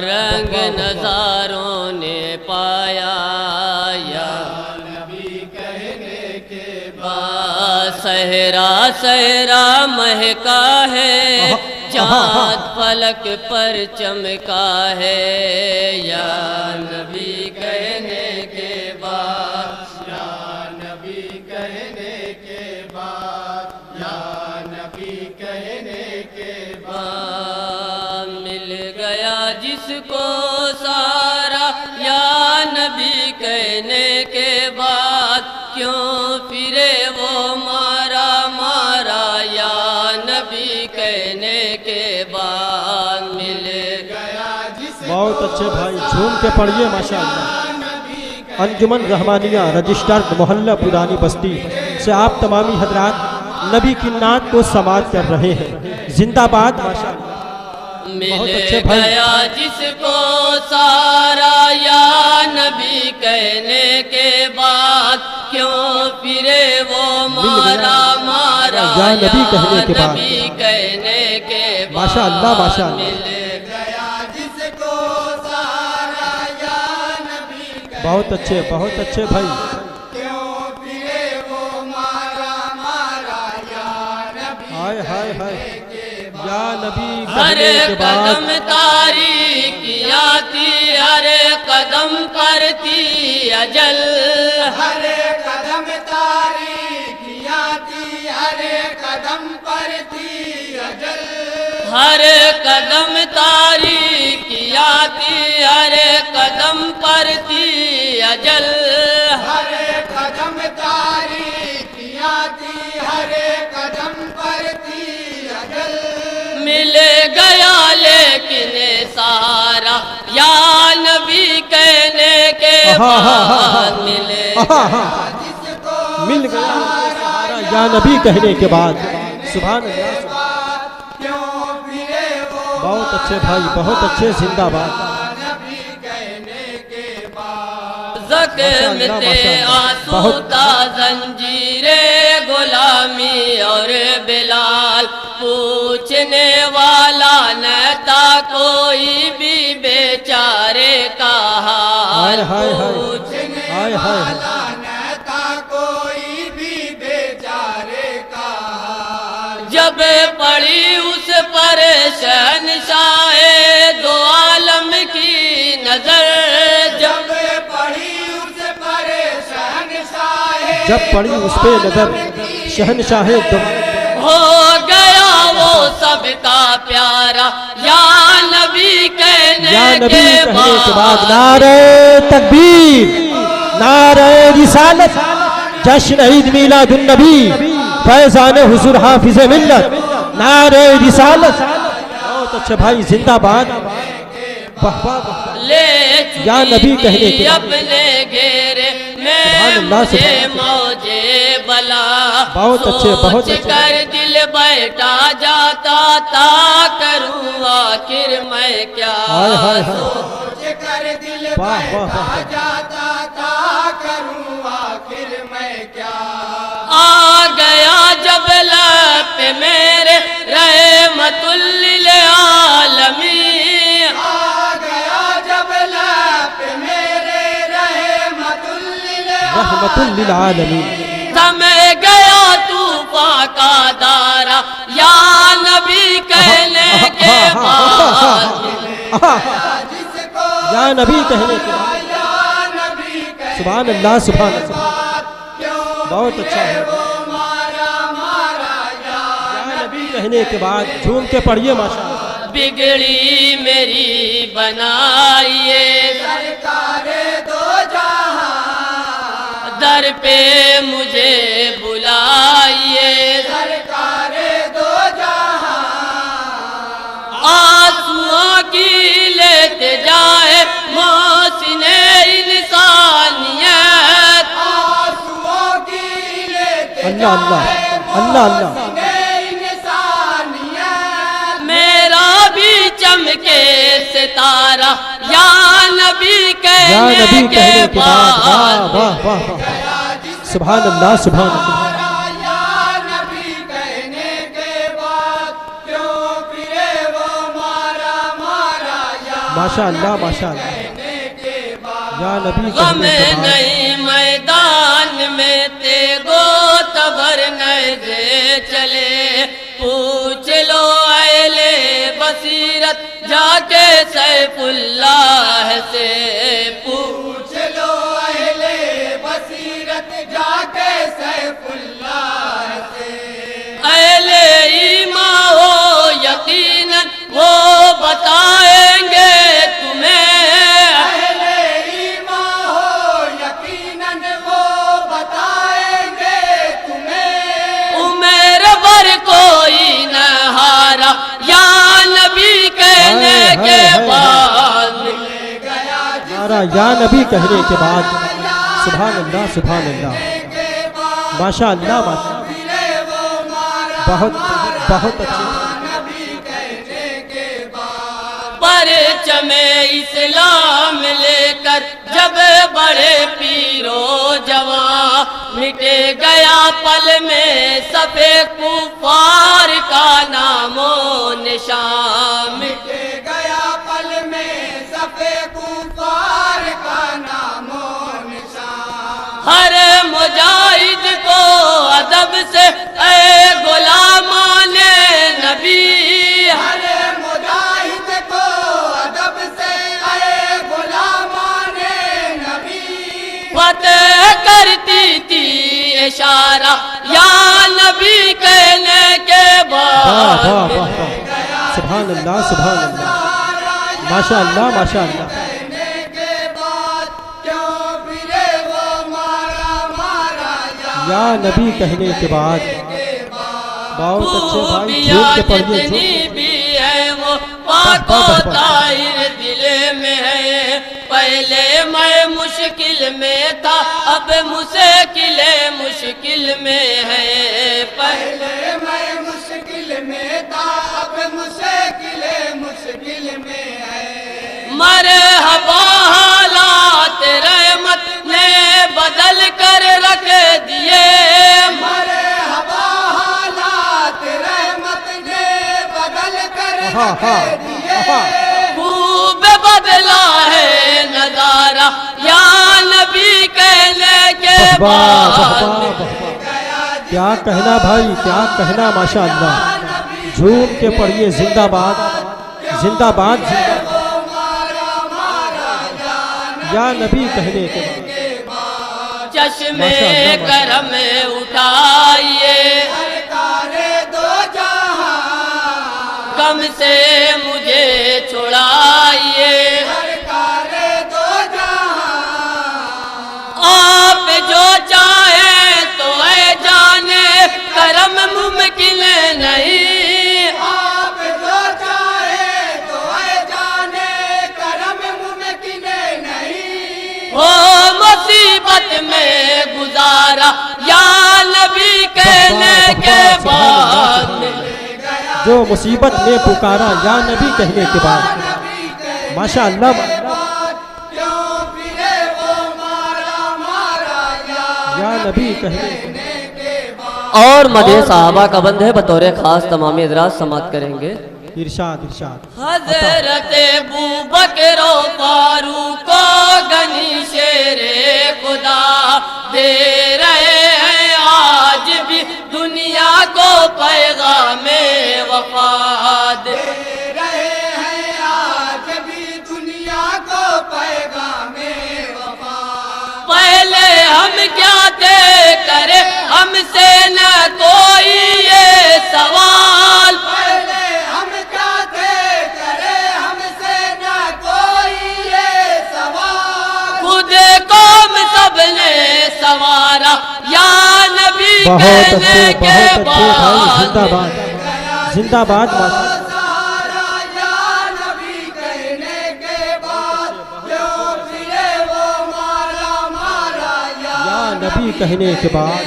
رنگ نظاروں نے پایا یا نبی کہنے کے بعد صحرا صحرا مہکا ہے چاند فلک پر چمکا ہے یا نبی کہنے کے بعد یا نبی کہنے کے بعد یا نبی کہنے کے بعد مل گیا جس کو سارا یا نبی کہنے کے بعد کیوں پھرے وہ مارا مارا یا نبی کہنے کے بعد مل گیا جس بہت اچھے بھائی جھوم کے پڑھیے ماشاءاللہ انجمن رحمانیہ رجسٹرڈ محلہ پرانی بستی سے آپ تمامی حضرات نبی کی نعت کو سماعت کر رہے ہیں زندہ باد ماشاءاللہ مل گیا جس کو سارا یا نبی کہنے کے بعد کیوں پھرے وہ مارا مارا یا نبی کہنے کے بعد ماشاءاللہ ماشاءاللہ مل گیا جس کو سارا یا نبی بہت اچھے بھائی کیوں پھرے وہ مارا مارا یا نبی ہائے ہائے ہائے یا نبی ہر کہنے کے بعد قدم تاریکیاں تھی ہر قدم پر تھی اجل ہر قدم تاریکیاں تھی ہر قدم پر تھی اجل ہر قدم تاریکیاں تھی ہر قدم پر تھی اجل ہر قدم تاریکیاں تھی ہر قدم پر تھی اجل مل گیا لیکن سارا یا نبی کہنے کے بعد مل گیا سارا یا نبی کہنے کے بعد سبحان اللہ بہت اچھے بھائی بہت اچھے زندہ باد زخم تھے آسودہ زنجیر غلامی اور بلال پوچھنے والا نہ تھا کوئی بھی بیچارے کا حال پوچھنے والا نہ تھا کوئی بھی بیچارے کا حال جب پڑی اس پر شہنشاہ دو عالم کی نظر جب پڑی اس پہ نظر شہنشاہ ہو گیا وہ سب کا پیارا یا نبی کہنے کے بعد نعرہ تکبیر نعرہ رسالت جشن عید میلاد النبی فیضان حضور حافظ ملت نعرہ رسالت بہت اچھے بھائی زندہ باد لے یا نبی کہنے کے بعد اپنے گھیرے میں مجھے موجے بلا سوچ کر دل بیٹھا جاتا تا کروں آخر میں کیا سوچ کر دل بیٹھا جاتا تا کروں آخر میں کیا آ گیا جب لب پہ میرے رحمت للعالمین رحمت للعالمین تمہیں گیا طوفان کا دارا یا نبی کہنے کے بعد یا نبی کہنے کے بعد سبحان اللہ سبحان اللہ بہت اچھا ہے یا نبی کہنے کے بعد جھوم کے پڑھیے ماشاءاللہ بگڑی میری بنائیے سرکار دو جہاں در پہ مجھے بلائیے سرکار دو جہاں آنسوؤں کی لیتے جائے محسن انسانیت آنسوؤں کی لیتے جائے محسن انسانیت میرا بھی چمکے ستارہ یا نبی کہنے کے بعد سبحان اللہ سبحان اللہ ماشاء اللہ ماشاء اللہ یا نبی غم کہنے کے بعد نہیں میدان میں تیگو تبر نئے چلے پوچھ لو اہل بصیرت جا کے سیف اللہ سے پوچھ لو اہل بصیرت جا کے سیف اللہ سے اہل ایمان ہو یقیناً وہ بتائیں گے تمہیں کوئی نہ ہارا یا نبی کہنے کے بعد ہمارا یا نبی کہنے کے بعد سبحان اللہ سبحان اللہ ماشاء اللہ بہت بہت اچھے پرچم اسلام لے کر جب بڑے پیرو جوان مٹے گیا پل میں صفے کفار کا نام و نشان مٹے گیا پل میں صفے کفار کا نام و نشان ہر مجاہد کو ادب سے اے غلامان نبی ہر مجاہد کو ادب سے اے غلامان نبی فتح کرتی تھی اشارہ یا نبی کہنے کے بعد سبحان اللہ سبحان اللہ ماشاء اللہ ماشاء اللہ یا نبی کہنے کے بعد بہت اچھے بھائی جھوم کے پڑھیے جتنی بھی ہے وہ پاک و طاہر دل میں ہے پہلے میں مشکل میں تھا اب مشکل میں ہے پہلے میں مشکل میں تھا اب مشکل میں ہے مرحبا حالات رحمت نے بدل کر رکھ دیے مرحبا حالات رحمت نے بدل کر رکھ دیے خوب بدلا ہے نظارہ یا نبی کہنے کے بعد کیا کہنا بھائی کیا کہنا ماشاء اللہ جھوم کے پڑھیے زندہ باد زندہ باد یا نبی کہنے کے بعد چشمے کرم اٹھائیے سرکار دو جہاں غم سے مجھے چھڑائیے سرکار دو جہاں آپ جو چاہیں تو اے جانے کرم ممکن نہیں آپ جو چاہیں تو اے جانے کرم ممکن نہیں ہو مصیبت میں گزارا یا نبی کہنے کے بعد جو مصیبت میں پکارا یا نبی کہنے کے بعد ماشاء اللہ یا نبی کہنے کے بعد اور مدح صحابہ کا بند ہے بطور خاص تمام حضرات سماعت کریں گے ارشاد ارشاد حضرت ابوبکر و فاروق و غنی شیر خدا دے رہے ہیں آج بھی دنیا کو پیغام وفا دے رہے ہیں آج بھی دنیا کو پیغام وفا پہلے ہم کیا تھے کرے ہم سے نہ کوئی یہ سوال پہلے ہم کیا تھے کرے ہم سے نہ کوئی یہ سوال خود قوم سب نے سوارا یا نبی بہت اچھے کہنے کے بھائی زندہ بعد باد زندہ باد نبی کہنے کے بعد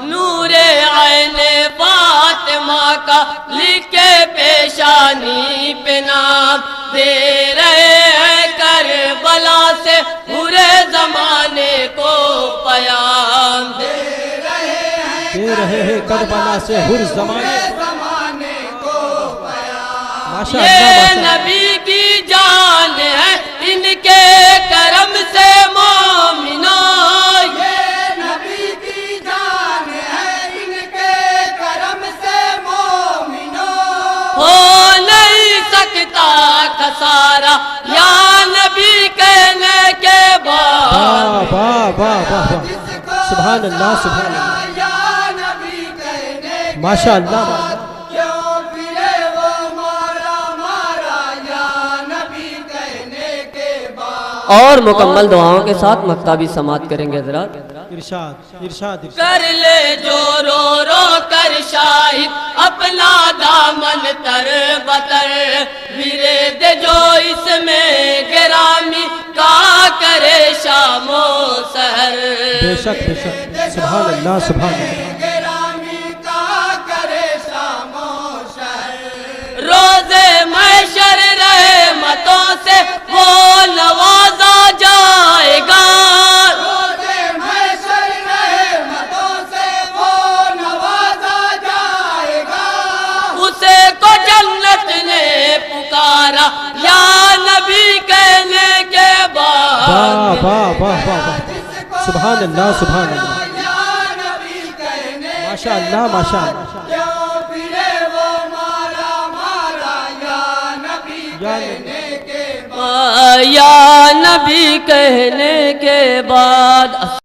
نور عین فاطمہ کا لکھے پیشانی پہ نام دے رہے ہیں کربلا سے برے زمانے کو پیام دے رہے ہیں کربلا سے ہر زمانے کو یہ نبی کی جان ہے ان کے کرم سے مومنو، یہ نبی کی جان ہے ان کے کرم سے مومنو، ہو نہیں سکتا خسارہ یا نبی کہنے کے بعد، واہ واہ واہ واہ واہ، سبحان اللہ سبحان اللہ، یا نبی کہنے کے ماشاء اللہ، کیوں پھرے وہ مارا مارا یا نبی کہنے کے بعد، اور مکمل دعاؤں کے ساتھ مکتبی سماعت کریں گے حضرات۔ ارشاد ارشاد ارشاد، کر لے جو رو رو کر شاہد اپنا دامن تر بتر، ورد جو اس میں گرامی کا کرے شام و سحر، بے شک بے شک، سبحان اللہ سبحان اللہ، گرامی کا کرے شام و شہر، روزے محشر رحمتوں سے وہ نوازا جائے گا، روزے محشر رحمتوں سے وہ نوازا جائے گا، اسے کو جنت نے پکارا یا نبی کہنے کے بعد، واہ واہ واہ واہ واہ، سبحان اللہ سبحان اللہ، یا نبی کہنے ماشاء اللہ ماشاء اللہ، کیوں پھرے وہ مارا مارا یا نبی یا کہنے کے یا نبی کہنے کے بعد